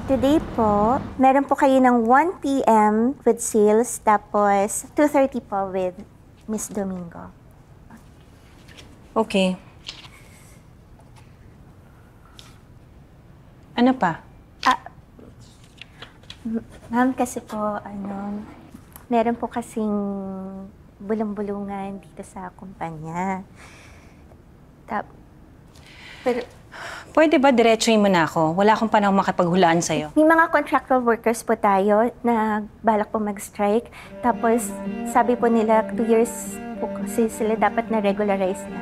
Today po, meron po kayo ng 1 p.m. with sales, tapos 2:30 po with Miss Domingo. Okay. Ano pa? Ma'am, kasi po, meron po kasing bulong-bulungan dito sa kumpanya. Pero Pwede ba diretsuhin mo na ako? Wala akong panahon makipaghulaan sa'yo. may mga contractual workers po tayo na balak po mag-strike. Tapos, sabi po nila, 2 years po kasi sila dapat na-regularize na.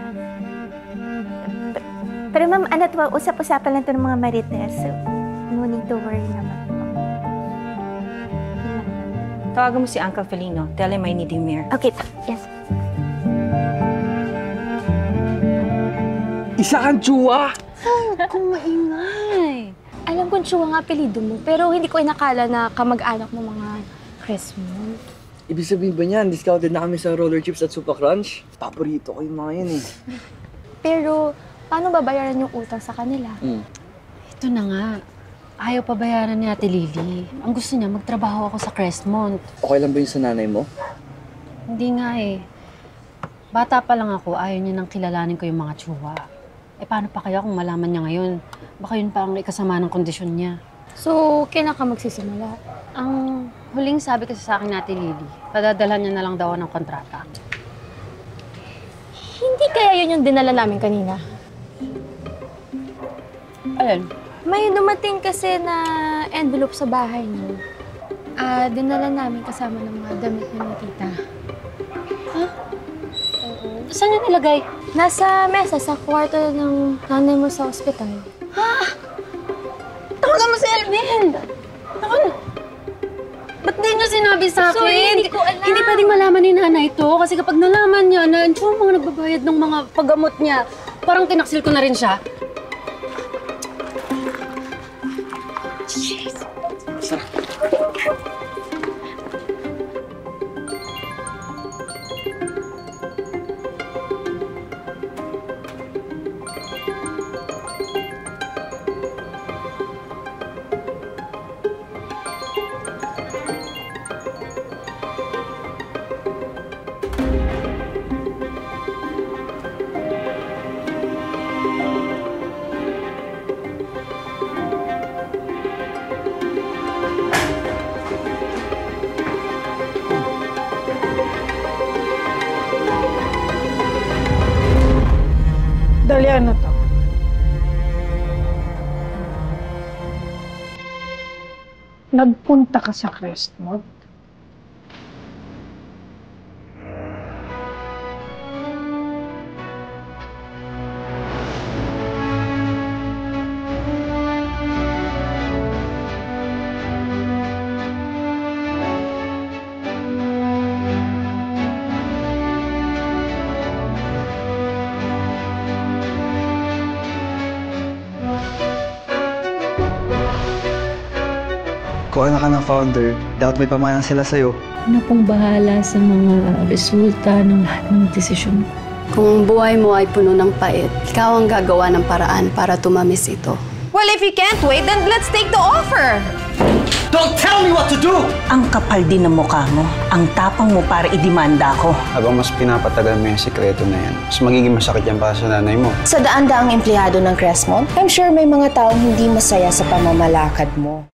Pero ma'am, usap-usapan lang ito ng mga marites. So, no need to worry naman po. Tawagan mo si Uncle Felino. Tell him I need him here. Okay, yes. Isa kang tsuwa! Kung maingay. Alam kong Chua nga apelido mo, pero hindi ko inakala na kamag-anak ng mga Cresmont. Ibig sabihin ba niyan, discounted na kami sa roller chips at Super Crunch? Paborito ko yung mga yan eh. Pero, paano babayaran yung utang sa kanila? Ito na nga. Ayaw pa bayaran ni Ate Lily. Ang gusto niya, magtrabaho ako sa Crestmont. Okay lang ba yun sa nanay mo? Hindi nga eh. Bata pa lang ako, ayaw niya nang kilalanin ko yung mga tsuwa. Eh paano pa kaya kung malaman niya ngayon? Baka yun pa ang ikasama ng kondisyon niya. So, kailan ka magsisimula? Ang huling sabi kasi sa akin ni Ate Lily, padadalhan niya na lang daw ng kontrata. Hindi kaya yun yung dinala namin kanina? Alin? May dumating kasi na envelope sa bahay niyo. Dinala namin kasama ng mga damit ni tita. Saan niya nilagay? Nasa mesa sa kwarto ng nanay mo sa ospital. Tawagan mo si Elvin! Ba't di niyo sinabi sa akin? Sorry, hindi ko alam. Hindi pwedeng malaman ni nanay to kasi kapag nalaman niya na yung mga nagbabayad ng mga paggamot niya, parang kinaksil ko na rin siya. Dalian na to. Nagpunta ka sa Crestmont? Kung anak ka ng founder, dapat may pamana sila sa'yo. Ano pong bahala sa mga resulta ng lahat ng desisyon ko? Kung buhay mo ay puno ng pait, ikaw ang gagawa ng paraan para tumamis ito. Well, if you can't wait, then let's take the offer! Don't tell me what to do! Ang kapal din ng mukha mo. Ang tapang mo para idemanda ko. Habang mas pinapatagal mo yung sikreto na yan, mas magiging masakit yan para sa nanay mo. Sa daan-daang empleyado ng Crestmont, I'm sure may mga taong hindi masaya sa pamamalakad mo.